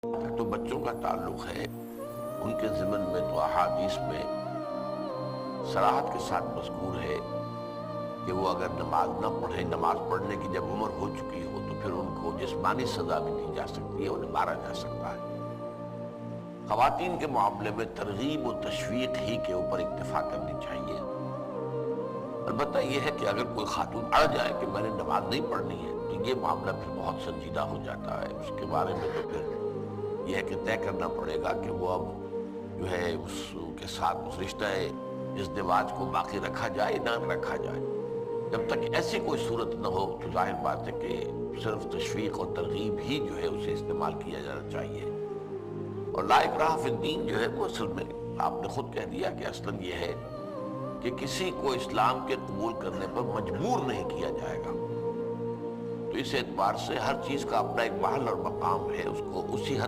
تو بچوں کا تعلق ہے، ان کے ضمن میں تو احادیث میں صراحت کے ساتھ مذکور ہے کہ وہ اگر نماز نہ پڑھیں، نماز پڑھنے کی جب عمر ہو چکی ہو تو پھر ان کو جسمانی سزا بھی دی جا سکتی ہے، انہیں مارا جا سکتا ہے۔ خواتین کے معاملے میں ترغیب و تشویق ہی کے اوپر اکتفا کرنی چاہیے۔ البتہ یہ ہے کہ اگر کوئی خاتون اڑ جائے کہ میں نے نماز نہیں پڑھنی ہے تو یہ معاملہ پھر بہت سنجیدہ ہو جاتا ہے، اس کے بارے میں تو پھر یہ ہے کہ طے کرنا پڑے گا کہ وہ اب جو ہے اس کے ساتھ اس رشتہ ازدواج کو باقی رکھا جائے نہ رکھا جائے۔ جب تک ایسی کوئی صورت نہ ہو تو ظاہر بات ہے کہ صرف تشویق اور ترغیب ہی جو ہے اسے استعمال کیا جانا چاہیے۔ اور لا اکراہ فی الدین جو ہے وہ اصل میں آپ نے خود کہہ دیا کہ اصلاً یہ ہے کہ کسی کو اسلام کے قبول کرنے پر مجبور نہیں کیا جائے گا، تو اس اعتبار سے ہر چیز کا اپنا ایک محل اور مقام ہے، اس کو اسی حد